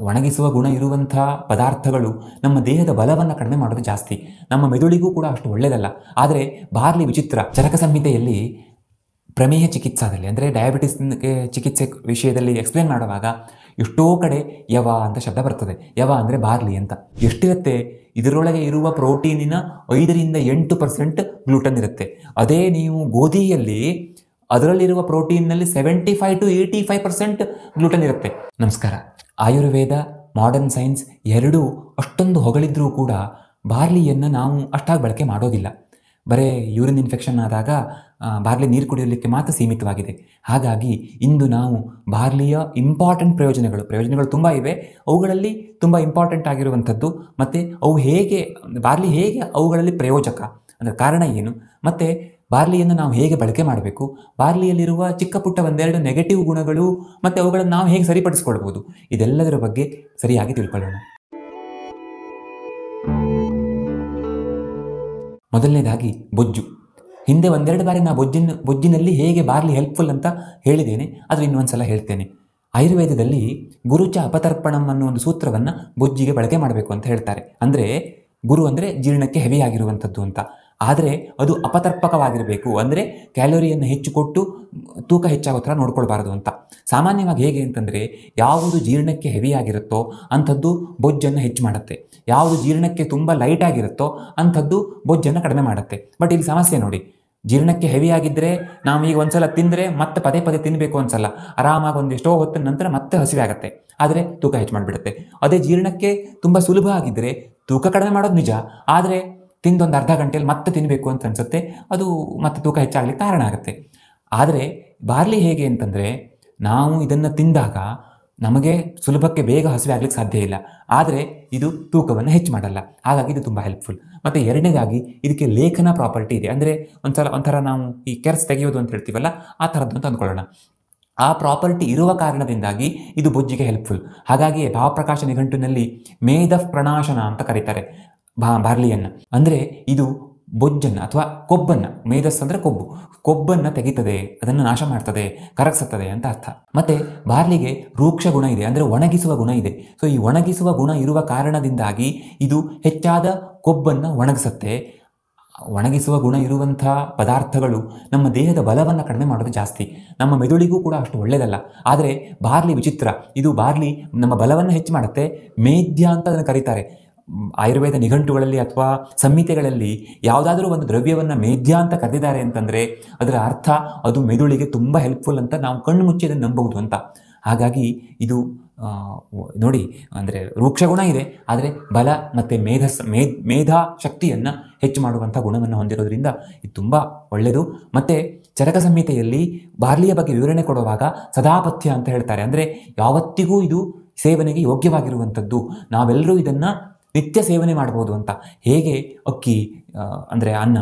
ಒಣಗಿಸುವ ಗುಣ ಇರುವಂಥ ಪದಾರ್ಥಗಳು ನಮ್ಮ ದೇಹದ ಬಲವನ್ನು ಕಡಿಮೆ ಮಾಡೋದು ಜಾಸ್ತಿ. ನಮ್ಮ ಮೆದುಳಿಗೂ ಕೂಡ ಅಷ್ಟು ಒಳ್ಳೆಯದಲ್ಲ. ಆದರೆ ಬಾರ್ಲಿ ವಿಚಿತ್ರ. ಚರಕ ಸಂಹಿತೆಯಲ್ಲಿ ಪ್ರಮೇಹ ಚಿಕಿತ್ಸಾದಲ್ಲಿ ಅಂದರೆ ಡಯಾಬಿಟಿಸ್ಗೆ ಚಿಕಿತ್ಸೆ ವಿಷಯದಲ್ಲಿ ಎಕ್ಸ್ಪ್ಲೇನ್ ಮಾಡುವಾಗ ಎಷ್ಟೋ ಕಡೆ ಯವ ಅಂತ ಶಬ್ದ ಬರ್ತದೆ. ಯವ ಅಂದರೆ ಬಾರ್ಲಿ ಅಂತ. ಎಷ್ಟಿರುತ್ತೆ? ಇದರೊಳಗೆ ಇರುವ ಪ್ರೋಟೀನಿನ 5ರಿಂದ 8% ಗ್ಲೂಟನ್ ಇರುತ್ತೆ. ಅದೇ ನೀವು ಗೋಧಿಯಲ್ಲಿ ಅದರಲ್ಲಿರುವ ಪ್ರೋಟೀನ್ನಲ್ಲಿ 75 to 85% ಗ್ಲೂಟನ್ ಇರುತ್ತೆ. ನಮಸ್ಕಾರ. ಆಯುರ್ವೇದ, ಮಾಡರ್ನ್ ಸೈನ್ಸ್ ಎರಡೂ ಅಷ್ಟೊಂದು ಹೊಗಳಿದ್ರೂ ಕೂಡ ಬಾರ್ಲಿಯನ್ನು ನಾವು ಅಷ್ಟಾಗಿ ಬಳಕೆ ಮಾಡೋದಿಲ್ಲ. ಬರೀ ಯೂರಿನ್ ಇನ್ಫೆಕ್ಷನ್ ಆದಾಗ ಬಾರ್ಲಿ ನೀರು ಕುಡಿಯಲಿಕ್ಕೆ ಮಾತ್ರ ಸೀಮಿತವಾಗಿದೆ. ಹಾಗಾಗಿ ಇಂದು ನಾವು ಬಾರ್ಲಿಯ ಇಂಪಾರ್ಟೆಂಟ್ ಪ್ರಯೋಜನಗಳು ತುಂಬ ಇವೆ. ಅವುಗಳಲ್ಲಿ ತುಂಬ ಇಂಪಾರ್ಟೆಂಟ್ ಆಗಿರುವಂಥದ್ದು ಮತ್ತು ಬಾರ್ಲಿ ಹೇಗೆ ಅವುಗಳಲ್ಲಿ ಪ್ರಯೋಜಕ ಅಂದರೆ ಕಾರಣ ಏನು, ಮತ್ತು ಬಾರ್ಲಿಯನ್ನು ನಾವು ಹೇಗೆ ಬಳಕೆ ಮಾಡಬೇಕು, ಬಾರ್ಲಿಯಲ್ಲಿರುವ ಚಿಕ್ಕ ಪುಟ್ಟ ಒಂದೆರಡು ನೆಗೆಟಿವ್ ಗುಣಗಳು ಮತ್ತು ಅವುಗಳನ್ನು ನಾವು ಹೇಗೆ ಸರಿಪಡಿಸ್ಕೊಳ್ಬೋದು, ಇದೆಲ್ಲದರ ಬಗ್ಗೆ ಸರಿಯಾಗಿ ತಿಳ್ಕೊಳ್ಳೋಣ. ಮೊದಲನೇದಾಗಿ ಬೊಜ್ಜು. ಹಿಂದೆ ಒಂದೆರಡು ಬಾರಿ ನಾ ಬೊಜ್ಜಿನಲ್ಲಿ ಹೇಗೆ ಬಾರ್ಲಿ ಹೆಲ್ಪ್ಫುಲ್ ಅಂತ ಹೇಳಿದ್ದೇನೆ, ಆದರೆ ಇನ್ನೊಂದು ಸಲ ಹೇಳ್ತೇನೆ. ಆಯುರ್ವೇದದಲ್ಲಿ ಗುರುಚ ಅಪತರ್ಪಣಂ ಅನ್ನೋ ಒಂದು ಸೂತ್ರವನ್ನು ಬೊಜ್ಜಿಗೆ ಬಳಕೆ ಮಾಡಬೇಕು ಅಂತ ಹೇಳ್ತಾರೆ. ಅಂದರೆ ಗುರು ಅಂದರೆ ಜೀರ್ಣಕ್ಕೆ ಹೆವಿ ಆಗಿರುವಂಥದ್ದು ಅಂತ. ಆದರೆ ಅದು ಅಪತರ್ಪಕವಾಗಿರಬೇಕು, ಅಂದರೆ ಕ್ಯಾಲೋರಿಯನ್ನು ಹೆಚ್ಚು ಕೊಟ್ಟು ತೂಕ ಹೆಚ್ಚಾಗೋ ಥರ ನೋಡ್ಕೊಳ್ಬಾರ್ದು ಅಂತ. ಸಾಮಾನ್ಯವಾಗಿ ಹೇಗೆ ಅಂತಂದರೆ ಯಾವುದು ಜೀರ್ಣಕ್ಕೆ ಹೆವಿ ಆಗಿರುತ್ತೋ ಅಂಥದ್ದು ಬೊಜ್ಜನ್ನು ಹೆಚ್ಚು ಮಾಡುತ್ತೆ, ಯಾವುದು ಜೀರ್ಣಕ್ಕೆ ತುಂಬ ಲೈಟ್ ಆಗಿರುತ್ತೋ ಅಂಥದ್ದು ಬೊಜ್ಜನ್ನು ಕಡಿಮೆ ಮಾಡುತ್ತೆ. ಬಟ್ ಇಲ್ಲಿ ಸಮಸ್ಯೆ ನೋಡಿ, ಜೀರ್ಣಕ್ಕೆ ಹೆವಿ ಆಗಿದ್ದರೆ ನಾವು ಈಗ ಒಂದ್ಸಲ ತಿಂದರೆ ಮತ್ತೆ ಪದೇ ಪದೇ ತಿನ್ನಬೇಕು ಅನ್ಸಲ್ಲ, ಆರಾಮಾಗಿ ಒಂದು ಎಷ್ಟೋ ಹೊತ್ತಿನ ನಂತರ ಮತ್ತೆ ಹಸಿವೆ ಆಗುತ್ತೆ, ಆದರೆ ತೂಕ ಹೆಚ್ಚು ಮಾಡಿಬಿಡುತ್ತೆ. ಅದೇ ಜೀರ್ಣಕ್ಕೆ ತುಂಬ ಸುಲಭ ಆಗಿದ್ದರೆ ತೂಕ ಕಡಿಮೆ ಮಾಡೋದು ನಿಜ, ಆದರೆ ತಿಂದೊಂದು ಅರ್ಧ ಗಂಟೆಯಲ್ಲಿ ಮತ್ತೆ ತಿನ್ನಬೇಕು ಅಂತ ಅನಿಸುತ್ತೆ, ಅದು ಮತ್ತೆ ತೂಕ ಹೆಚ್ಚಾಗಲಿಕ್ಕೆ ಕಾರಣ ಆಗುತ್ತೆ. ಆದರೆ ಬಾರ್ಲಿ ಹೇಗೆ ಅಂತಂದರೆ ನಾವು ಇದನ್ನು ತಿಂದಾಗ ನಮಗೆ ಸುಲಭಕ್ಕೆ ಬೇಗ ಹಸಿವೆ ಆಗಲಿಕ್ಕೆ ಸಾಧ್ಯ ಇಲ್ಲ, ಆದರೆ ಇದು ತೂಕವನ್ನು ಹೆಚ್ಚು ಮಾಡಲ್ಲ. ಹಾಗಾಗಿ ಇದು ತುಂಬ ಹೆಲ್ಪ್ಫುಲ್. ಮತ್ತು ಎರಡನೇದಾಗಿ ಇದಕ್ಕೆ ಲೇಖನ ಪ್ರಾಪರ್ಟಿ ಇದೆ. ಅಂದರೆ ಒಂಥರ ನಾವು ಈ ಕೆರ್ಸ್ ತೆಗೆಯೋದು ಅಂತ ಹೇಳ್ತೀವಲ್ಲ, ಆ ಥರದ್ದು ಅಂತ ಅಂದ್ಕೊಳ್ಳೋಣ. ಆ ಪ್ರಾಪರ್ಟಿ ಇರುವ ಕಾರಣದಿಂದಾಗಿ ಇದು ಬೊಜ್ಜಿಗೆ ಹೆಲ್ಪ್ಫುಲ್. ಹಾಗಾಗಿ ಭಾವಪ್ರಕಾಶ ನಿಘಂಟಿನಲ್ಲಿ ಮೇಧ ಪ್ರಣಾಶನ ಅಂತ ಕರೀತಾರೆ ಬಾರ್ಲಿಯನ್ನು. ಅಂದರೆ ಇದು ಬೊಜ್ಜನ್ನು ಅಥವಾ ಕೊಬ್ಬನ್ನು, ಮೇಧಸ್ ಅಂದರೆ ಕೊಬ್ಬನ್ನು ತೆಗಿತದೆ, ಅದನ್ನು ನಾಶ ಮಾಡ್ತದೆ, ಕರಗಿಸುತ್ತದೆ ಅಂತ ಅರ್ಥ. ಮತ್ತು ಬಾರ್ಲಿಗೆ ರೂಕ್ಷ ಗುಣ ಇದೆ, ಅಂದರೆ ಒಣಗಿಸುವ ಗುಣ ಇದೆ. ಸೊ ಈ ಒಣಗಿಸುವ ಗುಣ ಇರುವ ಕಾರಣದಿಂದಾಗಿ ಇದು ಹೆಚ್ಚಾದ ಕೊಬ್ಬನ್ನು ಒಣಗಿಸುತ್ತೆ. ಒಣಗಿಸುವ ಗುಣ ಇರುವಂಥ ಪದಾರ್ಥಗಳು ನಮ್ಮ ದೇಹದ ಬಲವನ್ನು ಕಡಿಮೆ ಮಾಡೋದು ಜಾಸ್ತಿ. ನಮ್ಮ ಮೆದುಳಿಗೂ ಕೂಡ ಅಷ್ಟು ಒಳ್ಳೆಯದಲ್ಲ. ಆದರೆ ಬಾರ್ಲಿ ವಿಚಿತ್ರ. ಇದು ಬಾರ್ಲಿ ನಮ್ಮ ಬಲವನ್ನು ಹೆಚ್ಚು ಮಾಡುತ್ತೆ. ಮೇಧ್ಯ ಅಂತ ಅದನ್ನು ಕರೀತಾರೆ. ಆಯುರ್ವೇದ ನಿಘಂಟುಗಳಲ್ಲಿ ಅಥವಾ ಸಂಹಿತೆಗಳಲ್ಲಿ ಯಾವುದಾದ್ರೂ ಒಂದು ದ್ರವ್ಯವನ್ನು ಮೇಧ್ಯ ಅಂತ ಕರೆದಿದ್ದಾರೆ ಅಂತಂದರೆ ಅದರ ಅರ್ಥ ಅದು ಮೆದುಳಿಗೆ ತುಂಬ ಹೆಲ್ಪ್ಫುಲ್ ಅಂತ ನಾವು ಕಣ್ಣು ಮುಚ್ಚಿ ಅದನ್ನು ನಂಬಬಹುದು ಅಂತ. ಹಾಗಾಗಿ ಇದು ನೋಡಿ, ಅಂದರೆ ರೂಕ್ಷ ಗುಣ ಇದೆ, ಆದರೆ ಬಲ ಮತ್ತು ಮೇಧಾ ಶಕ್ತಿಯನ್ನು ಹೆಚ್ಚು ಮಾಡುವಂಥ ಗುಣವನ್ನು ಹೊಂದಿರೋದ್ರಿಂದ ಇದು ತುಂಬ ಒಳ್ಳೆಯದು. ಮತ್ತು ಚರಕ ಸಂಹಿತೆಯಲ್ಲಿ ಬಾರ್ಲಿಯ ಬಗ್ಗೆ ವಿವರಣೆ ಕೊಡುವಾಗ ಸದಾಪಥ್ಯ ಅಂತ ಹೇಳ್ತಾರೆ. ಅಂದರೆ ಯಾವತ್ತಿಗೂ ಇದು ಸೇವನೆಗೆ ಯೋಗ್ಯವಾಗಿರುವಂಥದ್ದು, ನಾವೆಲ್ಲರೂ ಇದನ್ನು ನಿತ್ಯ ಸೇವನೆ ಮಾಡ್ಬೋದು ಅಂತ. ಹೇಗೆ ಅಕ್ಕಿ ಅಂದರೆ ಅನ್ನ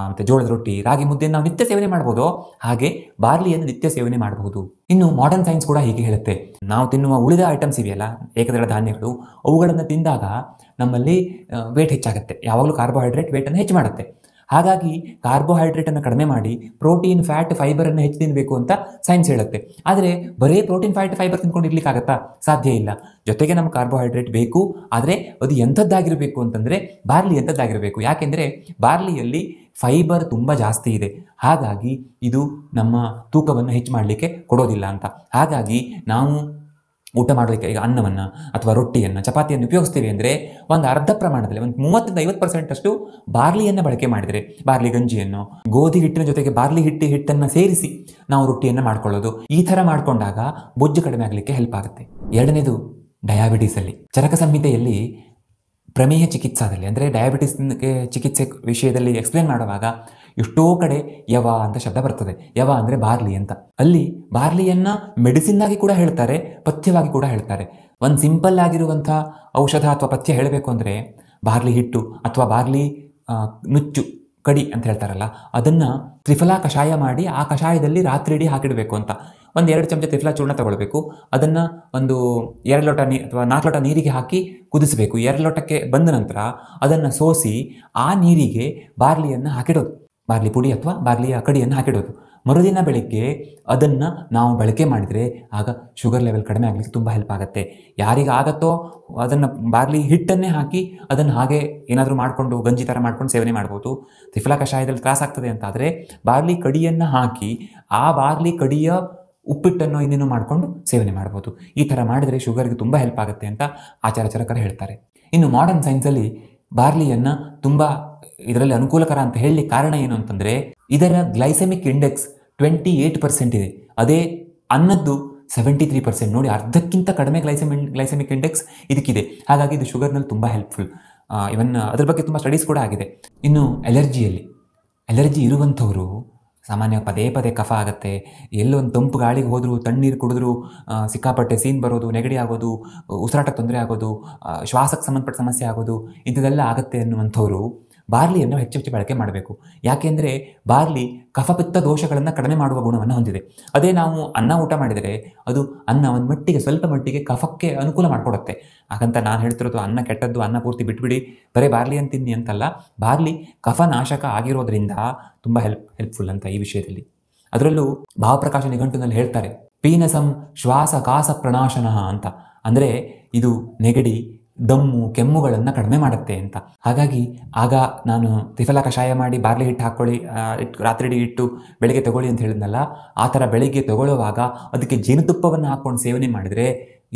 ಮತ್ತು ಜೋಳದ ರೊಟ್ಟಿ, ರಾಗಿ ಮುದ್ದೆಯನ್ನು ನಾವು ನಿತ್ಯ ಸೇವನೆ ಮಾಡ್ಬೋದು, ಹಾಗೆ ಬಾರ್ಲಿಯನ್ನು ನಿತ್ಯ ಸೇವನೆ ಮಾಡಬಹುದು. ಇನ್ನು ಮಾಡರ್ನ್ ಸೈನ್ಸ್ ಕೂಡ ಹೀಗೆ ಹೇಳುತ್ತೆ, ನಾವು ತಿನ್ನುವ ಉಳಿದ ಐಟಮ್ಸ್ ಇವೆಯಲ್ಲ, ಏಕದಳ ಧಾನ್ಯಗಳು, ಅವುಗಳನ್ನು ತಿಂದಾಗ ನಮ್ಮಲ್ಲಿ ವೇಟ್ ಹೆಚ್ಚಾಗುತ್ತೆ. ಯಾವಾಗಲೂ ಕಾರ್ಬೋಹೈಡ್ರೇಟ್ ವೇಟನ್ನು ಹೆಚ್ಚು ಮಾಡುತ್ತೆ. ಹಾಗಾಗಿ ಕಾರ್ಬೋಹೈಡ್ರೇಟನ್ನು ಕಡಿಮೆ ಮಾಡಿ ಪ್ರೋಟೀನ್, ಫ್ಯಾಟ್, ಫೈಬರನ್ನು ಹೆಚ್ಚು ತಿನ್ನಬೇಕು ಅಂತ ಸೈನ್ಸ್ ಹೇಳುತ್ತೆ. ಆದರೆ ಬರೀ ಪ್ರೋಟೀನ್, ಫ್ಯಾಟ್, ಫೈಬರ್ ತಿಂದ್ಕೊಂಡು ಇರ್ಲಿಕ್ಕಾಗತ್ತಾ? ಸಾಧ್ಯ ಇಲ್ಲ. ಜೊತೆಗೆ ನಮ್ಗೆ ಕಾರ್ಬೋಹೈಡ್ರೇಟ್ ಬೇಕು, ಆದರೆ ಅದು ಎಂಥದ್ದಾಗಿರಬೇಕು ಅಂತಂದರೆ ಬಾರ್ಲಿ ಎಂಥದ್ದಾಗಿರಬೇಕು. ಯಾಕೆಂದರೆ ಬಾರ್ಲಿಯಲ್ಲಿ ಫೈಬರ್ ತುಂಬ ಜಾಸ್ತಿ ಇದೆ. ಹಾಗಾಗಿ ಇದು ನಮ್ಮ ತೂಕವನ್ನು ಹೆಚ್ಚು ಮಾಡಲಿಕ್ಕೆ ಕೊಡೋದಿಲ್ಲ ಅಂತ. ಹಾಗಾಗಿ ನಾವು ಊಟ ಮಾಡಲಿಕ್ಕೆ ಈಗ ಅನ್ನವನ್ನು ಅಥವಾ ರೊಟ್ಟಿಯನ್ನು, ಚಪಾತಿಯನ್ನು ಉಪಯೋಗಿಸ್ತೀವಿ ಅಂದರೆ ಒಂದು ಅರ್ಧ ಪ್ರಮಾಣದಲ್ಲಿ ಒಂದು 30-50% ಬಾರ್ಲಿಯನ್ನು ಬಳಕೆ ಮಾಡಿದರೆ, ಬಾರ್ಲಿ ಗಂಜಿಯನ್ನು ಗೋಧಿ ಹಿಟ್ಟಿನ ಜೊತೆಗೆ ಬಾರ್ಲಿ ಹಿಟ್ಟನ್ನು ಸೇರಿಸಿ ನಾವು ರೊಟ್ಟಿಯನ್ನು ಮಾಡ್ಕೊಳ್ಳೋದು, ಈ ಥರ ಮಾಡಿಕೊಂಡಾಗ ಬೊಜ್ಜು ಕಡಿಮೆ ಆಗಲಿಕ್ಕೆ ಹೆಲ್ಪ್ ಆಗುತ್ತೆ. ಎರಡನೇದು ಡಯಾಬಿಟೀಸಲ್ಲಿ. ಚರಕ ಸಂಹಿತೆಯಲ್ಲಿ ಪ್ರಮೇಹ ಚಿಕಿತ್ಸಾದಲ್ಲಿ ಅಂದರೆ ಡಯಾಬಿಟಿಸ್ಗೆ ಚಿಕಿತ್ಸೆ ವಿಷಯದಲ್ಲಿ ಎಕ್ಸ್ಪ್ಲೇನ್ ಮಾಡುವಾಗ ಎಷ್ಟೋ ಕಡೆ ಯವ ಅಂತ ಶಬ್ದ ಬರ್ತದೆ. ಯವ ಅಂದರೆ ಬಾರ್ಲಿ ಅಂತ. ಅಲ್ಲಿ ಬಾರ್ಲಿಯನ್ನು ಮೆಡಿಸಿನ್ನಾಗಿ ಕೂಡ ಹೇಳ್ತಾರೆ, ಪಥ್ಯವಾಗಿ ಕೂಡ ಹೇಳ್ತಾರೆ. ಒಂದು ಸಿಂಪಲ್ ಆಗಿರುವಂಥ ಔಷಧ ಅಥವಾ ಪಥ್ಯ ಹೇಳಬೇಕು ಅಂದರೆ ಬಾರ್ಲಿ ಹಿಟ್ಟು ಅಥವಾ ಬಾರ್ಲಿ ನುಚ್ಚು ಕಡಿ ಅಂತ ಹೇಳ್ತಾರಲ್ಲ, ಅದನ್ನು ತ್ರಿಫಲಾ ಕಷಾಯ ಮಾಡಿ ಆ ಕಷಾಯದಲ್ಲಿ ರಾತ್ರಿ ಇಡೀ ಹಾಕಿಡಬೇಕು ಅಂತ. 1-2 ಚಮಚ ತ್ರಿಫಲಾ ಚೂರ್ಣ ತಗೊಳ್ಬೇಕು. ಅದನ್ನು ಒಂದು 2 ಲೋಟ ಅಥವಾ 4 ಲೋಟ ನೀರಿಗೆ ಹಾಕಿ ಕುದಿಸಬೇಕು. 2 ಲೋಟಕ್ಕೆ ಬಂದ ನಂತರ ಅದನ್ನು ಸೋಸಿ ಆ ನೀರಿಗೆ ಬಾರ್ಲಿಯನ್ನು ಹಾಕಿಡೋದು, ಬಾರ್ಲಿ ಪುಡಿ ಅಥವಾ ಬಾರ್ಲಿಯ ಕಡಿಯನ್ನು ಹಾಕಿಡೋದು. ಮರುದಿನ ಬೆಳಿಗ್ಗೆ ಅದನ್ನು ನಾವು ಬಳಕೆ ಮಾಡಿದರೆ ಆಗ ಶುಗರ್ ಲೆವೆಲ್ ಕಡಿಮೆ ಆಗಲಿಕ್ಕೆ ತುಂಬ ಹೆಲ್ಪ್ ಆಗುತ್ತೆ. ಯಾರಿಗಾಗತ್ತೋ ಅದನ್ನು ಬಾರ್ಲಿ ಹಿಟ್ಟನ್ನೇ ಹಾಕಿ ಅದನ್ನು ಹಾಗೆ ಏನಾದರೂ ಮಾಡಿಕೊಂಡು ಗಂಜಿ ಥರ ಮಾಡ್ಕೊಂಡು ಸೇವನೆ ಮಾಡ್ಬೋದು. ತ್ರಿಫಲ ಕಷಾಯದಲ್ಲಿ ತ್ರಾಸಾಗ್ತದೆ ಅಂತಾದರೆ ಬಾರ್ಲಿ ಕಡಿಯನ್ನು ಹಾಕಿ ಆ ಬಾರ್ಲಿ ಕಡಿಯ ಉಪ್ಪಿಟ್ಟನ್ನು ಇನ್ನೇನು ಮಾಡಿಕೊಂಡು ಸೇವನೆ ಮಾಡ್ಬೋದು. ಈ ಥರ ಮಾಡಿದರೆ ಶುಗರ್ಗೆ ತುಂಬ ಹೆಲ್ಪ್ ಆಗುತ್ತೆ ಅಂತ ಆಚಾರ್ಯರು ಹೇಳ್ತಾರೆ. ಇನ್ನು ಮಾಡರ್ನ್ ಸೈನ್ಸಲ್ಲಿ ಬಾರ್ಲಿಯನ್ನು ತುಂಬ ಇದರಲ್ಲಿ ಅನುಕೂಲಕರ ಅಂತ ಹೇಳಲಿಕ್ಕೆ ಕಾರಣ ಏನು ಅಂತಂದರೆ ಇದರ ಗ್ಲೈಸೆಮಿಕ್ ಇಂಡೆಕ್ಸ್ 28% ಇದೆ. ಅದೇ ಅನ್ನದ್ದು 73%. ನೋಡಿ, ಅರ್ಧಕ್ಕಿಂತ ಕಡಿಮೆ ಗ್ಲೈಸೆಮಿಕ್ ಇಂಡೆಕ್ಸ್ ಇದಕ್ಕಿದೆ. ಹಾಗಾಗಿ ಇದು ಶುಗರ್ನಲ್ಲಿ ತುಂಬ ಹೆಲ್ಪ್ಫುಲ್. ಇವನ್ ಅದ್ರ ಬಗ್ಗೆ ತುಂಬ ಸ್ಟಡೀಸ್ ಕೂಡ ಆಗಿದೆ. ಇನ್ನು ಅಲರ್ಜಿ ಇರುವಂಥವರು ಸಾಮಾನ್ಯ ಪದೇ ಪದೇ ಕಫ ಆಗುತ್ತೆ, ಎಲ್ಲೊಂದು ತಂಪು ಗಾಳಿಗೆ ಹೋದರೂ ತಣ್ಣೀರು ಕುಡಿದ್ರೂ ಸಿಕ್ಕಾಪಟ್ಟೆ ಸೀನ್ ಬರೋದು, ನೆಗಡಿ ಆಗೋದು, ಉಸಿರಾಟಕ್ಕೆ ತೊಂದರೆ ಆಗೋದು, ಶ್ವಾಸಕ್ಕೆ ಸಂಬಂಧಪಟ್ಟ ಸಮಸ್ಯೆ ಆಗೋದು, ಇಂಥದ್ದೆಲ್ಲ ಆಗುತ್ತೆ ಅನ್ನುವಂಥವ್ರು ಬಾರ್ಲಿಯನ್ನು ಹೆಚ್ಚು ಬಳಕೆ ಮಾಡಬೇಕು. ಯಾಕೆಂದರೆ ಬಾರ್ಲಿ ಕಫಪಿತ್ತ ದೋಷಗಳನ್ನು ಕಡಿಮೆ ಮಾಡುವ ಗುಣವನ್ನು ಹೊಂದಿದೆ. ಅದೇ ನಾವು ಅನ್ನ ಊಟ ಮಾಡಿದರೆ ಅದು ಅನ್ನ ಒಂದು ಮಟ್ಟಿಗೆ ಸ್ವಲ್ಪ ಮಟ್ಟಿಗೆ ಕಫಕ್ಕೆ ಅನುಕೂಲ ಮಾಡಿಕೊಡುತ್ತೆ. ಹಾಗಂತ ನಾನು ಹೇಳ್ತಿರೋದು ಅನ್ನ ಕೆಟ್ಟದ್ದು, ಅನ್ನ ಪೂರ್ತಿ ಬಿಟ್ಬಿಡಿ ಬರೀ ಬಾರ್ಲಿಯನ್ನು ತಿನ್ನಿ ಅಂತಲ್ಲ. ಬಾರ್ಲಿ ಕಫನಾಶಕ ಆಗಿರೋದ್ರಿಂದ ತುಂಬ ಹೆಲ್ಪ್ಫುಲ್ ಅಂತ ಈ ವಿಷಯದಲ್ಲಿ. ಅದರಲ್ಲೂ ಭಾವಪ್ರಕಾಶ ನಿಘಂಟುನಲ್ಲಿ ಹೇಳ್ತಾರೆ, ಪೀನಸಂ ಶ್ವಾಸ ಕಾಸ ಪ್ರಣಾಶನ ಅಂತ. ಅಂದರೆ ಇದು ನೆಗಡಿ, ದಮ್ಮು, ಕೆಮ್ಮುಗಳನ್ನು ಕಡಿಮೆ ಮಾಡುತ್ತೆ ಅಂತ. ಹಾಗಾಗಿ ಆಗ ನಾನು ತ್ರಿಫಲ ಕಷಾಯ ಮಾಡಿ ಬಾರ್ಲಿ ಹಿಟ್ಟು ಹಾಕ್ಕೊಳ್ಳಿ, ರಾತ್ರಿ ಇಟ್ಟು ಬೆಳಗ್ಗೆ ತಗೊಳ್ಳಿ ಅಂತ ಹೇಳಿದ್ನಲ್ಲ, ಆ ಥರ ಬೆಳಗ್ಗೆ ತಗೊಳ್ಳುವಾಗ ಅದಕ್ಕೆ ಜೇನುತುಪ್ಪವನ್ನು ಹಾಕ್ಕೊಂಡು ಸೇವನೆ ಮಾಡಿದರೆ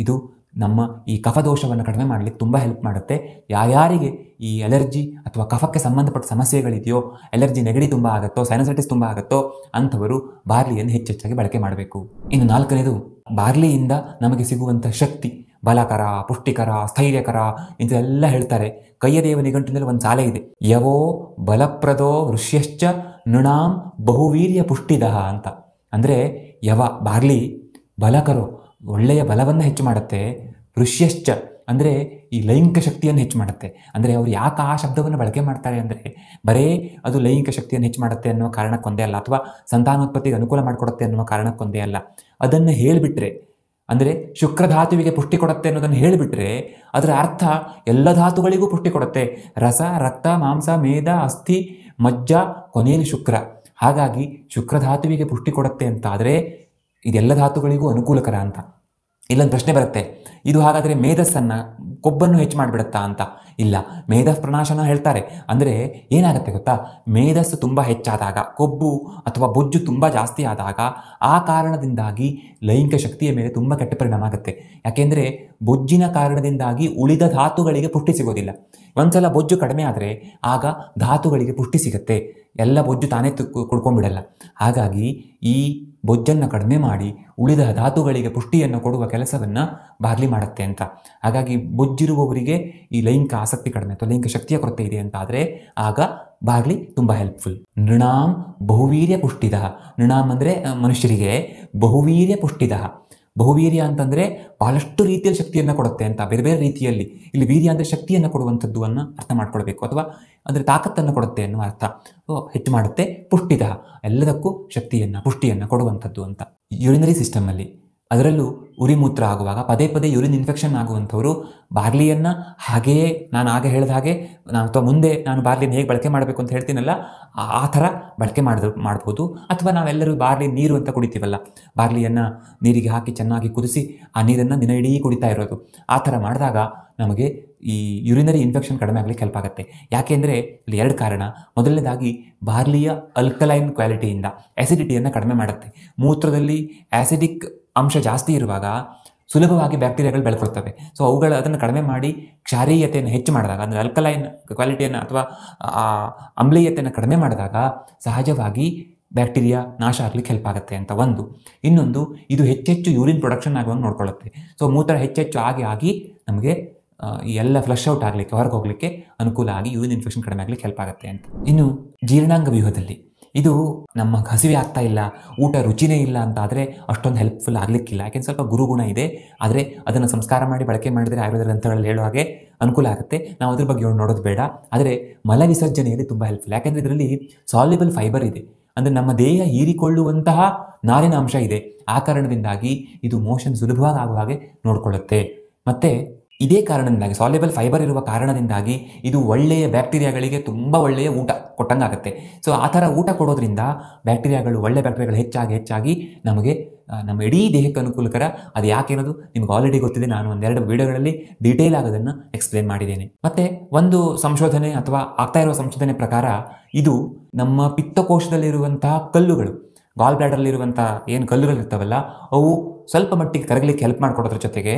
ಇದು ನಮ್ಮ ಈ ಕಫದೋಷವನ್ನು ಕಡಿಮೆ ಮಾಡಲಿಕ್ಕೆ ತುಂಬ ಹೆಲ್ಪ್ ಮಾಡುತ್ತೆ. ಯಾರಿಗೆ ಈ ಅಲರ್ಜಿ ಅಥವಾ ಕಫಕ್ಕೆ ಸಂಬಂಧಪಟ್ಟ ಸಮಸ್ಯೆಗಳಿದೆಯೋ, ಅಲರ್ಜಿ ನೆಗಡಿ ತುಂಬ ಆಗುತ್ತೋ, ಸೈನಸೈಟಿಸ್ ತುಂಬ ಆಗುತ್ತೋ ಅಂಥವರು ಬಾರ್ಲಿಯನ್ನು ಹೆಚ್ಚೆಚ್ಚಾಗಿ ಬಳಕೆ ಮಾಡಬೇಕು. ಇನ್ನು 4ನೇದು, ಬಾರ್ಲಿಯಿಂದ ನಮಗೆ ಸಿಗುವಂಥ ಶಕ್ತಿ ಬಲಕರ, ಪುಷ್ಟಿಕರ, ಸ್ಥೈರ್ಯಕರ ಇಂಥೆಲ್ಲ ಹೇಳ್ತಾರೆ. ಕಯ್ಯದೇವ ನಿಘಂಟಿನಲ್ಲಿ ಒಂದು ಸಾಲೆ ಇದೆ, ಯವೋ ಬಲಪ್ರದೋ ವೃಷ್ಯಶ್ಚ ನೃಣಾಂ ಬಹುವೀರ್ಯ ಪುಷ್ಟಿದಃ ಅಂತ. ಅಂದರೆ ಬಾರ್ಲಿ ಬಲಕರೋ, ಒಳ್ಳೆಯ ಬಲವನ್ನು ಹೆಚ್ಚು ಮಾಡುತ್ತೆ, ವೃಷ್ಯಶ್ಚ ಅಂದರೆ ಈ ಲೈಂಗಿಕ ಶಕ್ತಿಯನ್ನು ಹೆಚ್ಚು ಮಾಡುತ್ತೆ. ಅಂದರೆ ಅವರು ಯಾಕೆ ಆ ಶಬ್ದವನ್ನು ಬಳಕೆ ಮಾಡ್ತಾರೆ ಅಂದರೆ ಬರೇ ಅದು ಲೈಂಗಿಕ ಶಕ್ತಿಯನ್ನು ಹೆಚ್ಚು ಮಾಡುತ್ತೆ ಅನ್ನುವ ಕಾರಣಕ್ಕೊಂದೇ ಅಲ್ಲ, ಅಥವಾ ಸಂತಾನೋತ್ಪತ್ತಿಗೆ ಅನುಕೂಲ ಮಾಡಿಕೊಡುತ್ತೆ ಅನ್ನುವ ಕಾರಣಕ್ಕೊಂದೇ ಅಲ್ಲ. ಅದನ್ನು ಹೇಳಿಬಿಟ್ರೆ, ಅಂದರೆ ಶುಕ್ರಧಾತುವಿಗೆ ಪುಷ್ಟಿ ಕೊಡುತ್ತೆ ಅನ್ನೋದನ್ನು ಹೇಳಿಬಿಟ್ರೆ ಅದರ ಅರ್ಥ ಎಲ್ಲ ಧಾತುಗಳಿಗೂ ಪುಷ್ಟಿ ಕೊಡುತ್ತೆ. ರಸ, ರಕ್ತ, ಮಾಂಸ, ಮೇದ, ಅಸ್ಥಿ, ಮಜ್ಜ, ಕೊನೆಯಲ್ಲಿ ಶುಕ್ರ. ಹಾಗಾಗಿ ಶುಕ್ರಧಾತುವಿಗೆ ಪುಷ್ಟಿ ಕೊಡುತ್ತೆ ಅಂತ ಆದರೆ ಇದೆಲ್ಲ ಧಾತುಗಳಿಗೂ ಅನುಕೂಲಕರ ಅಂತ. ಇಲ್ಲೊಂದು ಪ್ರಶ್ನೆ ಬರುತ್ತೆ, ಇದು ಹಾಗಾದರೆ ಮೇಧಸ್ಸನ್ನು, ಕೊಬ್ಬನ್ನು ಹೆಚ್ಚು ಮಾಡಿಬಿಡುತ್ತಾ ಅಂತ. ಇಲ್ಲ, ಮೇಧಸ್ ಪ್ರಣಾಶನ ಹೇಳ್ತಾರೆ. ಅಂದರೆ ಏನಾಗುತ್ತೆ ಗೊತ್ತಾ, ಮೇಧಸ್ಸು ತುಂಬ ಹೆಚ್ಚಾದಾಗ, ಕೊಬ್ಬು ಅಥವಾ ಬೊಜ್ಜು ತುಂಬ ಜಾಸ್ತಿ ಆದಾಗ ಆ ಕಾರಣದಿಂದಾಗಿ ಲೈಂಗಿಕ ಶಕ್ತಿಯ ಮೇಲೆ ತುಂಬ ಕೆಟ್ಟ ಪರಿಣಾಮ ಆಗುತ್ತೆ. ಯಾಕೆಂದರೆ ಬೊಜ್ಜಿನ ಕಾರಣದಿಂದಾಗಿ ಉಳಿದ ಧಾತುಗಳಿಗೆ ಪುಷ್ಟಿ ಸಿಗೋದಿಲ್ಲ. ಒಂದ್ಸಲ ಬೊಜ್ಜು ಕಡಿಮೆ ಆದರೆ ಆಗ ಧಾತುಗಳಿಗೆ ಪುಷ್ಟಿ ಸಿಗುತ್ತೆ, ಎಲ್ಲ ಬೊಜ್ಜು ತಾನೇ ಕುಡ್ಕೊಂಡ್ಬಿಡಲ್ಲ. ಹಾಗಾಗಿ ಈ ಬೊಜ್ಜನ್ನು ಕಡಿಮೆ ಮಾಡಿ ಉಳಿದ ಧಾತುಗಳಿಗೆ ಪುಷ್ಟಿಯನ್ನು ಕೊಡುವ ಕೆಲಸವನ್ನು ಬಾರ್ಲಿ ಮಾಡುತ್ತೆ ಅಂತ. ಹಾಗಾಗಿ ಬೊಜ್ಜಿರುವವರಿಗೆ ಈ ಲೈಂಗಿಕ ಆಸಕ್ತಿ ಕಡಿಮೆ ಅಥವಾ ಲೈಂಗಿಕ ಶಕ್ತಿಯ ಕೊರತೆ ಇದೆ ಅಂತ ಆದರೆ ಆಗ ಬಾರ್ಲಿ ತುಂಬ ಹೆಲ್ಪ್ಫುಲ್. ನೃಣಾಂ ಬಹುವೀರ್ಯ ಪುಷ್ಟಿದಃ. ನೃಣಾಂ ಅಂದರೆ ಮನುಷ್ಯರಿಗೆ, ಬಹುವೀರ್ಯ ಪುಷ್ಟಿದಃ. ಬಹುವೀರ್ಯ ಅಂತಂದರೆ ಬಹಳಷ್ಟು ರೀತಿಯಲ್ಲಿ ಶಕ್ತಿಯನ್ನು ಕೊಡುತ್ತೆ ಅಂತ, ಬೇರೆ ಬೇರೆ ರೀತಿಯಲ್ಲಿ. ಇಲ್ಲಿ ವೀರ್ಯ ಅಂದರೆ ಶಕ್ತಿಯನ್ನು ಕೊಡುವಂಥದ್ದು ಅನ್ನು ಅರ್ಥ ಮಾಡ್ಕೊಳ್ಬೇಕು, ಅಥವಾ ಅಂದರೆ ತಾಕತ್ತನ್ನು ಕೊಡುತ್ತೆ ಅನ್ನುವ ಅರ್ಥ. ಹೆಚ್ಚು ಮಾಡುತ್ತೆ. ಪುಷ್ಟಿದ, ಎಲ್ಲದಕ್ಕೂ ಶಕ್ತಿಯನ್ನು, ಪುಷ್ಟಿಯನ್ನು ಕೊಡುವಂಥದ್ದು ಅಂತ. ಯೂರಿನರಿ ಸಿಸ್ಟಮಲ್ಲಿ, ಅದರಲ್ಲೂ ಉರಿಮೂತ್ರ ಆಗುವಾಗ ಪದೇ ಪದೇ ಯೂರಿನ್ ಇನ್ಫೆಕ್ಷನ್ ಆಗುವಂಥವರು ಬಾರ್ಲಿಯನ್ನು ಹಾಗೆಯೇ ನಾನು ಆಗ ಹೇಳಿದ ಹಾಗೆ ಅಥವಾ ಮುಂದೆ ನಾನು ಬಾರ್ಲಿಯನ್ನು ಹೇಗೆ ಬಳಕೆ ಮಾಡಬೇಕು ಅಂತ ಹೇಳ್ತೀನಲ್ಲ ಆ ಥರ ಬಳಕೆ ಮಾಡ್ಬೋದು. ಅಥವಾ ನಾವೆಲ್ಲರೂ ಬಾರ್ಲಿ ನೀರು ಅಂತ ಕುಡಿತೀವಲ್ಲ, ಬಾರ್ಲಿಯನ್ನು ನೀರಿಗೆ ಹಾಕಿ ಚೆನ್ನಾಗಿ ಕುದಿಸಿ ಆ ನೀರನ್ನು ದಿನ ಇಡೀ ಕುಡಿತಾ ಇರೋದು, ಆ ಥರ ಮಾಡಿದಾಗ ನಮಗೆ ಈ ಯೂರಿನರಿ ಇನ್ಫೆಕ್ಷನ್ ಕಡಿಮೆ ಆಗಲಿಕ್ಕೆ ಹೆಲ್ಪ್ ಆಗುತ್ತೆ. ಯಾಕೆಂದರೆ ಇಲ್ಲಿ 2 ಕಾರಣ. ಮೊದಲನೇದಾಗಿ ಬಾರ್ಲಿಯ ಅಲ್ಕಲೈನ್ ಕ್ವಾಲಿಟಿಯಿಂದ ಆ್ಯಸಿಡಿಟಿಯನ್ನು ಕಡಿಮೆ ಮಾಡುತ್ತೆ. ಮೂತ್ರದಲ್ಲಿ ಆ್ಯಸಿಡಿಕ್ ಅಂಶ ಜಾಸ್ತಿ ಇರುವಾಗ ಸುಲಭವಾಗಿ ಬ್ಯಾಕ್ಟೀರಿಯಾಗಳು ಬೆಳ್ಕೊಳ್ತವೆ. ಸೊ ಅದನ್ನು ಕಡಿಮೆ ಮಾಡಿ ಕ್ಷಾರೀಯತೆಯನ್ನು ಹೆಚ್ಚು ಮಾಡಿದಾಗ, ಅಂದರೆ ಅಲ್ಕಲೈನ್ ಕ್ವಾಲಿಟಿಯನ್ನು ಅಥವಾ ಆಮ್ಲೀಯತೆಯನ್ನು ಕಡಿಮೆ ಮಾಡಿದಾಗ ಸಹಜವಾಗಿ ಬ್ಯಾಕ್ಟೀರಿಯಾ ನಾಶ ಆಗಲಿಕ್ಕೆ ಹೆಲ್ಪ್ ಆಗುತ್ತೆ ಅಂತ ಒಂದು. ಇನ್ನೊಂದು, ಇದು ಹೆಚ್ಚೆಚ್ಚು ಯೂರಿನ್ ಪ್ರೊಡಕ್ಷನ್ ಆಗುವಂಗೆ ನೋಡ್ಕೊಳ್ಳುತ್ತೆ. ಸೊ ಮೂತ್ರ ಹೆಚ್ಚೆಚ್ಚು ಆಗಿ ನಮಗೆ ಈ ಎಲ್ಲ ಫ್ಲಶ್ ಔಟ್ ಆಗಲಿಕ್ಕೆ, ಹೊರಗೆ ಹೋಗಲಿಕ್ಕೆ ಅನುಕೂಲ ಆಗಿ ಯೂರಿನ್ ಇನ್ಫೆಕ್ಷನ್ ಕಡಿಮೆ ಆಗಲಿಕ್ಕೆ ಹೆಲ್ಪ್ ಆಗುತ್ತೆ ಅಂತ. ಇನ್ನು ಜೀರ್ಣಾಂಗ ವ್ಯೂಹದಲ್ಲಿ ಇದು ನಮ್ಮ ಹಸಿವೆ ಆಗ್ತಾ ಇಲ್ಲ, ಊಟ ರುಚಿನೇ ಇಲ್ಲ ಅಂತ ಆದರೆ ಅಷ್ಟೊಂದು ಹೆಲ್ಪ್ಫುಲ್ ಆಗಲಿಕ್ಕಿಲ್ಲ. ಯಾಕೆಂದ್ರೆ ಸ್ವಲ್ಪ ಗುರುಗುಣ ಇದೆ, ಆದರೆ ಅದನ್ನು ಸಂಸ್ಕಾರ ಮಾಡಿ ಬಳಕೆ ಮಾಡಿದರೆ ಆಯುರ್ವೇದ ಗ್ರಂಥಗಳಲ್ಲಿ ಹೇಳೋ ಹಾಗೆ ಅನುಕೂಲ ಆಗುತ್ತೆ. ನಾವು ಅದ್ರ ಬಗ್ಗೆ ನೋಡೋದು ಬೇಡ. ಆದರೆ ಮಲ ವಿಸರ್ಜನೆಯಲ್ಲಿ ತುಂಬ ಹೆಲ್ಪ್ಫುಲ್. ಯಾಕೆಂದರೆ ಇದರಲ್ಲಿ ಸಾಲ್ಯುಬಲ್ ಫೈಬರ್ ಇದೆ, ಅಂದರೆ ನಮ್ಮ ದೇಹ ಹೀರಿಕೊಳ್ಳುವಂತಹ ನಾರಿನ ಅಂಶ ಇದೆ. ಆ ಕಾರಣದಿಂದಾಗಿ ಇದು ಮೋಷನ್ ಸುಲಭವಾಗಿ ಆಗುವ ಹಾಗೆ ನೋಡಿಕೊಳ್ಳುತ್ತೆ. ಮತ್ತು ಇದೇ ಕಾರಣದಿಂದಾಗಿ ಸಾಲ್ಯುಬಲ್ ಫೈಬರ್ ಇರುವ ಕಾರಣದಿಂದಾಗಿ ಇದು ಒಳ್ಳೆಯ ಬ್ಯಾಕ್ಟೀರಿಯಾಗಳಿಗೆ ತುಂಬ ಒಳ್ಳೆಯ ಊಟ ಕೊಟ್ಟಂಗಾಗುತ್ತೆ. ಸೊ ಆ ಥರ ಊಟ ಕೊಡೋದ್ರಿಂದ ಬ್ಯಾಕ್ಟೀರಿಯಾಗಳು ಒಳ್ಳೆ ಬ್ಯಾಕ್ಟೀರಿಯಾಗಳು ಹೆಚ್ಚಾಗಿ ನಮಗೆ ನಮ್ಮ ಇಡೀ ದೇಹಕ್ಕೆ ಅನುಕೂಲಕರ. ಅದು ಯಾಕೇನೋದು ನಿಮ್ಗೆ ಆಲ್ರೆಡಿ ಗೊತ್ತಿದೆ, ನಾನು ಒಂದೆರಡು ವಿಡಿಯೋಗಳಲ್ಲಿ ಡೀಟೇಲ್ ಆಗೋದನ್ನು ಎಕ್ಸ್ಪ್ಲೇನ್ ಮಾಡಿದ್ದೇನೆ. ಮತ್ತು ಒಂದು ಸಂಶೋಧನೆ ಅಥವಾ ಆಗ್ತಾ ಇರುವ ಸಂಶೋಧನೆ ಪ್ರಕಾರ ಇದು ನಮ್ಮ ಪಿತ್ತಕೋಶದಲ್ಲಿರುವಂತಹ ಕಲ್ಲುಗಳು, ಗಾಲ್ ಬ್ಲಾಡರ್ಲಿರುವಂಥ ಏನು ಕಲ್ಲುಗಳಿರ್ತಾವಲ್ಲ ಅವು ಸ್ವಲ್ಪ ಮಟ್ಟಿಗೆ ಕರಗಲಿಕ್ಕೆ ಹೆಲ್ಪ್ ಮಾಡಿಕೊಡೋದ್ರ ಜೊತೆಗೆ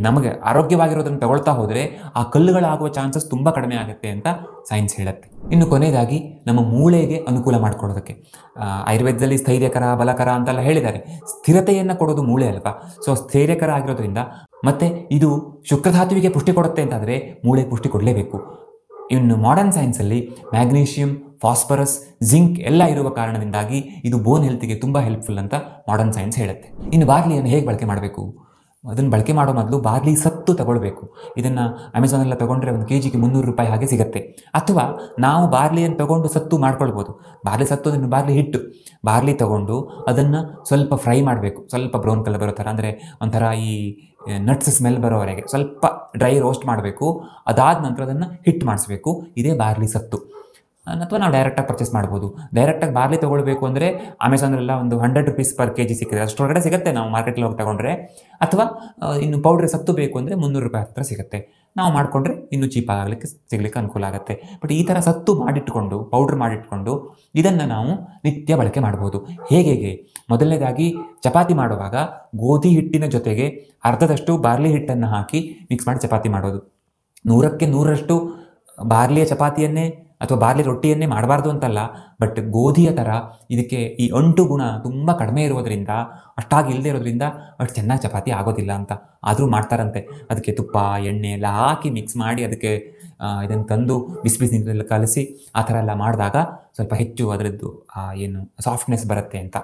ನಮಗೆ ಆರೋಗ್ಯವಾಗಿರೋದನ್ನು ತಗೊಳ್ತಾ ಹೋದರೆ ಆ ಕಲ್ಲುಗಳಾಗುವ ಚಾನ್ಸಸ್ ತುಂಬ ಕಡಿಮೆ ಆಗುತ್ತೆ ಅಂತ ಸೈನ್ಸ್ ಹೇಳುತ್ತೆ. ಇನ್ನು ಕೊನೆಯದಾಗಿ ನಮ್ಮ ಮೂಳೆಗೆ ಅನುಕೂಲ ಮಾಡಿಕೊಡೋದಕ್ಕೆ ಆಯುರ್ವೇದದಲ್ಲಿ ಸ್ಥೈರ್ಯಕರ ಬಲಕರ ಅಂತೆಲ್ಲ ಹೇಳಿದ್ದಾರೆ. ಸ್ಥಿರತೆಯನ್ನು ಕೊಡೋದು ಮೂಳೆ ಅಲ್ವಾ. ಸೊ ಸ್ಥೈರ್ಯಕರ ಆಗಿರೋದ್ರಿಂದ ಮತ್ತು ಇದು ಶುಕ್ರಧಾತುವಿಗೆ ಪುಷ್ಟಿ ಕೊಡುತ್ತೆ ಅಂತಾದರೆ ಮೂಳೆ ಪುಷ್ಟಿ ಕೊಡಲೇಬೇಕು. ಇನ್ನು ಮಾಡರ್ನ್ ಸೈನ್ಸಲ್ಲಿ ಮ್ಯಾಗ್ನೀಷಿಯಂ, ಫಾಸ್ಫರಸ್, ಜಿಂಕ್ ಎಲ್ಲ ಇರುವ ಕಾರಣದಿಂದಾಗಿ ಇದು ಬೋನ್ ಹೆಲ್ತ್ಗೆ ತುಂಬ ಹೆಲ್ಪ್ಫುಲ್ ಅಂತ ಮಾಡರ್ನ್ ಸೈನ್ಸ್ ಹೇಳುತ್ತೆ. ಇನ್ನು ಬಾರ್ಲಿಯನ್ನು ಹೇಗೆ ಬಳಕೆ ಮಾಡಬೇಕು? ಅದನ್ನು ಬಳಕೆ ಮಾಡೋ ಮೊದಲು ಬಾರ್ಲಿ ಸತ್ತು ತಗೊಳ್ಬೇಕು. ಇದನ್ನು ಅಮೆಝಾನೆಲ್ಲ ತೊಗೊಂಡ್ರೆ ಒಂದು ಕೆಜಿಗೆ 300 ರೂಪಾಯಿ ಹಾಗೆ ಸಿಗುತ್ತೆ. ಅಥವಾ ನಾವು ಬಾರ್ಲಿಯನ್ನು ತೊಗೊಂಡು ಸತ್ತು ಮಾಡ್ಕೊಳ್ಬೋದು. ಬಾರ್ಲಿ ಸತ್ತು ಅದನ್ನು ಬಾರ್ಲಿ ಹಿಟ್ಟು ಬಾರ್ಲಿ ತೊಗೊಂಡು ಅದನ್ನು ಸ್ವಲ್ಪ ಫ್ರೈ ಮಾಡಬೇಕು, ಸ್ವಲ್ಪ ಬ್ರೌನ್ ಕಲರ್ ಬರೋ ಥರ, ಅಂದರೆ ಒಂಥರ ಈ ನಟ್ಸ್ ಸ್ಮೆಲ್ ಬರೋವರೆಗೆ ಸ್ವಲ್ಪ ಡ್ರೈ ರೋಸ್ಟ್ ಮಾಡಬೇಕು. ಅದಾದ ನಂತರ ಅದನ್ನು ಹಿಟ್ಟು ಮಾಡಿಸ್ಬೇಕು. ಇದೇ ಬಾರ್ಲಿ ಸತ್ತು. ಅಥವಾ ನಾವು ಡೈರೆಕ್ಟಾಗಿ ಪರ್ಚೇಸ್ ಮಾಡ್ಬೋದು. ಡೈರೆಕ್ಟಾಗಿ ಬಾರ್ಲಿ ತೊಗೊಳ್ಬೇಕು ಅಂದರೆ ಅಮೆಝಾನಲ್ಲೆಲ್ಲ ಒಂದು 100 ರೂಪೀಸ್ ಪರ್ kg ಸಿಕ್ಕಿದೆ, ಅಷ್ಟೊಳಗಡೆ ಸಿಗುತ್ತೆ ನಾವು ಮಾರ್ಕೆಟಲ್ಲಿ ಹೋಗಿ ತೊಗೊಂಡ್ರೆ. ಅಥವಾ ಇನ್ನು ಪೌಡ್ರ್ ಸತ್ತು ಬೇಕು ಅಂದರೆ 300 ರೂಪಾಯಿ ಹತ್ರ ಸಿಗುತ್ತೆ. ನಾವು ಮಾಡಿಕೊಂಡ್ರೆ ಇನ್ನೂ ಚೀಪಾಗಿ ಆಗಲಿಕ್ಕೆ ಸಿಗಲಿಕ್ಕೆ ಅನುಕೂಲ ಆಗುತ್ತೆ. ಬಟ್ ಈ ಥರ ಸತ್ತು ಮಾಡಿಟ್ಕೊಂಡು ಪೌಡ್ರ್ ಮಾಡಿಟ್ಕೊಂಡು ಇದನ್ನು ನಾವು ನಿತ್ಯ ಬಳಕೆ ಮಾಡ್ಬೋದು. ಹೇಗೆ? ಮೊದಲನೇದಾಗಿ ಚಪಾತಿ ಮಾಡುವಾಗ ಗೋಧಿ ಹಿಟ್ಟಿನ ಜೊತೆಗೆ ಅರ್ಧದಷ್ಟು ಬಾರ್ಲಿ ಹಿಟ್ಟನ್ನು ಹಾಕಿ ಮಿಕ್ಸ್ ಮಾಡಿ ಚಪಾತಿ ಮಾಡೋದು. 100ಕ್ಕೆ 100ರಷ್ಟು ಬಾರ್ಲಿಯ ಚಪಾತಿಯನ್ನೇ ಅಥವಾ ಬಾರ್ಲಿ ರೊಟ್ಟಿಯನ್ನೇ ಮಾಡಬಾರ್ದು ಅಂತಲ್ಲ, ಬಟ್ ಗೋಧಿಯ ಥರ ಇದಕ್ಕೆ ಈ ಅಂಟು ಗುಣ ತುಂಬ ಕಡಿಮೆ ಇರೋದರಿಂದ, ಅಷ್ಟಾಗಿ ಇಲ್ಲದೆ ಇರೋದ್ರಿಂದ ಅಷ್ಟು ಚೆನ್ನಾಗಿ ಚಪಾತಿ ಆಗೋದಿಲ್ಲ ಅಂತ. ಆದರೂ ಮಾಡ್ತಾರಂತೆ. ಅದಕ್ಕೆ ತುಪ್ಪ ಎಣ್ಣೆ ಎಲ್ಲ ಹಾಕಿ ಮಿಕ್ಸ್ ಮಾಡಿ ಅದಕ್ಕೆ ಇದನ್ನು ತಂದು ಬಿಸಿ ಬಿಸಿ ನೀರೆಲ್ಲ ಕಲಸಿ ಆ ಥರ ಎಲ್ಲ ಮಾಡಿದಾಗ ಸ್ವಲ್ಪ ಹೆಚ್ಚು ಅದರದ್ದು ಏನು ಸಾಫ್ಟ್ನೆಸ್ ಬರುತ್ತೆ ಅಂತ.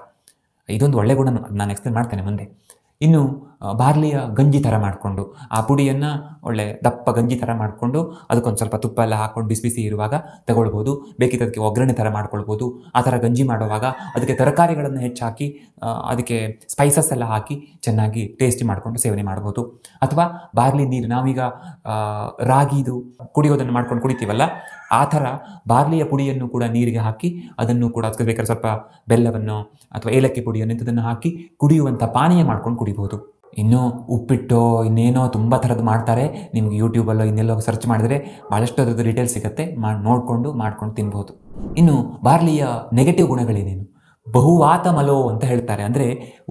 ಇದೊಂದು ಒಳ್ಳೆ ಗುಣ, ನಾನು ಎಕ್ಸ್ಪ್ಲೇನ್ ಮಾಡ್ತೇನೆ ಮುಂದೆ. ಇನ್ನು ಬಾರ್ಲಿಯ ಗಂಜಿ ಥರ ಮಾಡಿಕೊಂಡು ಆ ಪುಡಿಯನ್ನು ಒಳ್ಳೆ ದಪ್ಪ ಗಂಜಿ ಥರ ಮಾಡಿಕೊಂಡು ಅದಕ್ಕೊಂದು ಸ್ವಲ್ಪ ತುಪ್ಪ ಎಲ್ಲ ಹಾಕ್ಕೊಂಡು ಬಿಸಿ ಬಿಸಿ ಇರುವಾಗ ತಗೊಳ್ಬೋದು. ಬೇಕಿದ್ದದಕ್ಕೆ ಒಗ್ಗರಣೆ ಥರ ಮಾಡ್ಕೊಳ್ಬೋದು. ಆ ಥರ ಗಂಜಿ ಮಾಡುವಾಗ ಅದಕ್ಕೆ ತರಕಾರಿಗಳನ್ನು ಹೆಚ್ಚಾಕಿ ಅದಕ್ಕೆ ಸ್ಪೈಸಸ್ ಎಲ್ಲ ಹಾಕಿ ಚೆನ್ನಾಗಿ ಟೇಸ್ಟಿ ಮಾಡಿಕೊಂಡು ಸೇವನೆ ಮಾಡ್ಬೋದು. ಅಥವಾ ಬಾರ್ಲಿ ನೀರು, ನಾವೀಗ ರಾಗಿದು ಕುಡಿಯೋದನ್ನು ಮಾಡ್ಕೊಂಡು ಕುಡಿತೀವಲ್ಲ, ಆ ಥರ ಬಾರ್ಲಿಯ ಪುಡಿಯನ್ನು ಕೂಡ ನೀರಿಗೆ ಹಾಕಿ ಅದನ್ನು ಕೂಡ ಅದಕ್ಕೆ ಬೇಕಾದ್ರೆ ಸ್ವಲ್ಪ ಬೆಲ್ಲವನ್ನು ಅಥವಾ ಏಲಕ್ಕಿ ಪುಡಿಯನ್ನು ಇಂಥದನ್ನು ಹಾಕಿ ಕುಡಿಯುವಂಥ ಪಾನೀಯ ಮಾಡ್ಕೊಂಡು ಕುಡಿಬೋದು. ಇನ್ನೂ ಉಪ್ಪಿಟ್ಟು ಇನ್ನೇನೋ ತುಂಬ ಥರದ್ದು ಮಾಡ್ತಾರೆ. ನಿಮ್ಗೆ ಯೂಟ್ಯೂಬಲ್ಲೋ ಇನ್ನೆಲ್ಲೋ ಸರ್ಚ್ ಮಾಡಿದರೆ ಭಾಳಷ್ಟು ಅದರದ್ದು ಡೀಟೇಲ್ಸ್ ಸಿಗುತ್ತೆ. ಮಾಡ್ಕೊಂಡು ತಿನ್ಬೋದು. ಇನ್ನು ಬಾರ್ಲಿಯ ನೆಗೆಟಿವ್ ಗುಣಗಳೇನೇನು? ಬಹುವಾತ ಮಲೋ ಅಂತ ಹೇಳ್ತಾರೆ. ಅಂದರೆ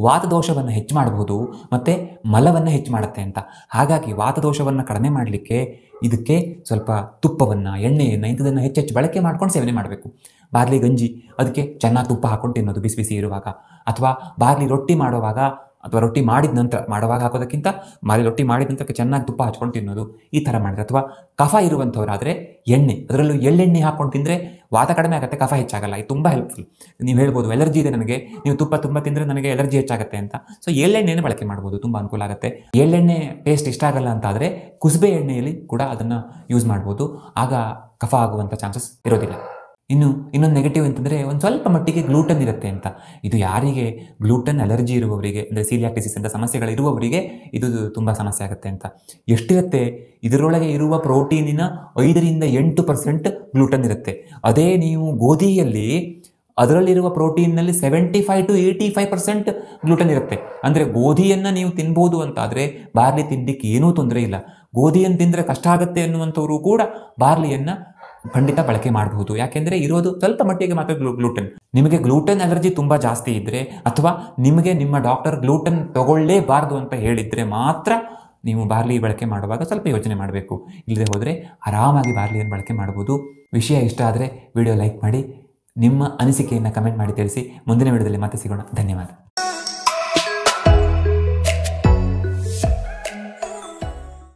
ವಾತದೋಷವನ್ನು ಹೆಚ್ಚು ಮಾಡ್ಬೋದು ಮತ್ತು ಮಲವನ್ನು ಹೆಚ್ಚು ಮಾಡುತ್ತೆ ಅಂತ. ಹಾಗಾಗಿ ವಾತದೋಷವನ್ನು ಕಡಿಮೆ ಮಾಡಲಿಕ್ಕೆ ಇದಕ್ಕೆ ಸ್ವಲ್ಪ ತುಪ್ಪವನ್ನು, ಎಣ್ಣೆಯನ್ನು ಇಂಥದನ್ನು ಹೆಚ್ಚೆಚ್ಚು ಬಳಕೆ ಮಾಡ್ಕೊಂಡು ಸೇವನೆ ಮಾಡಬೇಕು. ಬಾರ್ಲಿ ಗಂಜಿ, ಅದಕ್ಕೆ ಚೆನ್ನಾಗಿ ತುಪ್ಪ ಹಾಕ್ಕೊಂಡು ತಿನ್ನೋದು ಬಿಸಿ ಬಿಸಿ ಇರುವಾಗ. ಅಥವಾ ಬಾರ್ಲಿ ರೊಟ್ಟಿ ಮಾಡುವಾಗ ಅಥವಾ ರೊಟ್ಟಿ ಮಾಡಿದ ನಂತರ, ಮಾಡುವಾಗ ಹಾಕೋದಕ್ಕಿಂತ ಬಾರ್ಲಿ ರೊಟ್ಟಿ ಮಾಡಿದ ನಂತರಕ್ಕೆ ಚೆನ್ನಾಗಿ ತುಪ್ಪ ಹಚ್ಕೊಂಡು ತಿನ್ನೋದು, ಈ ಥರ ಮಾಡಿದ್ರೆ. ಅಥವಾ ಕಫ ಇರುವಂಥವ್ರಾದರೆ ಎಣ್ಣೆ, ಅದರಲ್ಲೂ ಎಳ್ಳೆಣ್ಣೆ ಹಾಕ್ಕೊಂಡು ತಿಂದರೆ ವಾತ ಕಡಿಮೆ ಆಗುತ್ತೆ, ಕಫ ಹೆಚ್ಚಾಗಲ್ಲ. ಇದು ತುಂಬ ಹೆಲ್ಪ್ಫುಲ್. ನೀವು ಹೇಳ್ಬೋದು ಎಲರ್ಜಿ ಇದೆ ನನಗೆ, ನೀವು ತುಪ್ಪ ತುಂಬ ತಿಂದರೆ ನನಗೆ ಎಲರ್ಜಿ ಹೆಚ್ಚಾಗುತ್ತೆ ಅಂತ. ಸೊ ಎಳ್ಳೆಣ್ಣೆಯನ್ನು ಬಳಕೆ ಮಾಡ್ಬೋದು, ತುಂಬ ಅನುಕೂಲ ಆಗುತ್ತೆ. ಎಳ್ಳೆಣ್ಣೆ ಟೇಸ್ಟ್ ಇಷ್ಟ ಆಗಲ್ಲ ಅಂತ ಆದರೆ ಕುಸುಬೆ ಎಣ್ಣೆಯಲ್ಲಿ ಕೂಡ ಅದನ್ನು ಯೂಸ್ ಮಾಡ್ಬೋದು. ಆಗ ಕಫ ಆಗುವಂಥ ಚಾನ್ಸಸ್ ಇರೋದಿಲ್ಲ. ಇನ್ನೊಂದು ನೆಗೆಟಿವ್ ಅಂತಂದರೆ ಒಂದು ಸ್ವಲ್ಪ ಮಟ್ಟಿಗೆ ಗ್ಲೂಟನ್ ಇರುತ್ತೆ ಅಂತ. ಇದು ಯಾರಿಗೆ ಗ್ಲೂಟನ್ ಅಲರ್ಜಿ ಇರುವವರಿಗೆ, ಅಂದರೆ ಸೀಲಿಯಾಕ್ ಡಿಸೀಸ್ ಅಂತ ಸಮಸ್ಯೆಗಳಿರುವವರಿಗೆ ಇದು ತುಂಬ ಸಮಸ್ಯೆ ಆಗುತ್ತೆ ಅಂತ. ಎಷ್ಟಿರುತ್ತೆ? ಇದರೊಳಗೆ ಇರುವ ಪ್ರೋಟೀನಿನ 5ರಿಂದ 8% ಗ್ಲೂಟನ್ ಇರುತ್ತೆ. ಅದೇ ನೀವು ಗೋಧಿಯಲ್ಲಿ ಅದರಲ್ಲಿರುವ ಪ್ರೋಟೀನ್ನಲ್ಲಿ 75 to 85% ಗ್ಲೂಟನ್ ಇರುತ್ತೆ. ಅಂದರೆ ಗೋಧಿಯನ್ನು ನೀವು ತಿನ್ಬೋದು ಅಂತಾದರೆ ಬಾರ್ಲಿ ತಿನ್ನಲಿಕ್ಕೆ ಏನೂ ತೊಂದರೆ ಇಲ್ಲ. ಗೋಧಿಯನ್ನು ತಿಂದರೆ ಕಷ್ಟ ಆಗುತ್ತೆ ಅನ್ನುವಂಥವರು ಕೂಡ ಬಾರ್ಲಿಯನ್ನು ಖಂಡಿತ ಬಳಕೆ ಮಾಡಬಹುದು. ಯಾಕೆಂದರೆ ಇರೋದು ಸ್ವಲ್ಪ ಮಟ್ಟಿಗೆ ಮಾತ್ರ ಗ್ಲೂಟನ್. ನಿಮಗೆ ಗ್ಲೂಟನ್ ಅಲರ್ಜಿ ತುಂಬ ಜಾಸ್ತಿ ಇದ್ದರೆ, ಅಥವಾ ನಿಮಗೆ ನಿಮ್ಮ ಡಾಕ್ಟರ್ ಗ್ಲೂಟನ್ ತಗೊಳ್ಳೇಬಾರ್ದು ಅಂತ ಹೇಳಿದರೆ ಮಾತ್ರ ನೀವು ಬಾರ್ಲಿ ಬಳಕೆ ಮಾಡುವಾಗ ಸ್ವಲ್ಪ ಯೋಚನೆ ಮಾಡಬೇಕು. ಇಲ್ಲದೆ ಹೋದರೆ ಆರಾಮಾಗಿ ಬಾರ್ಲಿಯನ್ನು ಬಳಕೆ ಮಾಡ್ಬೋದು. ವಿಷಯ ಇಷ್ಟ ಆದರೆ ವಿಡಿಯೋ ಲೈಕ್ ಮಾಡಿ, ನಿಮ್ಮ ಅನಿಸಿಕೆಯನ್ನು ಕಮೆಂಟ್ ಮಾಡಿ ತಿಳಿಸಿ. ಮುಂದಿನ ವಿಡಿಯೋದಲ್ಲಿ ಮತ್ತೆ ಸಿಗೋಣ. ಧನ್ಯವಾದ.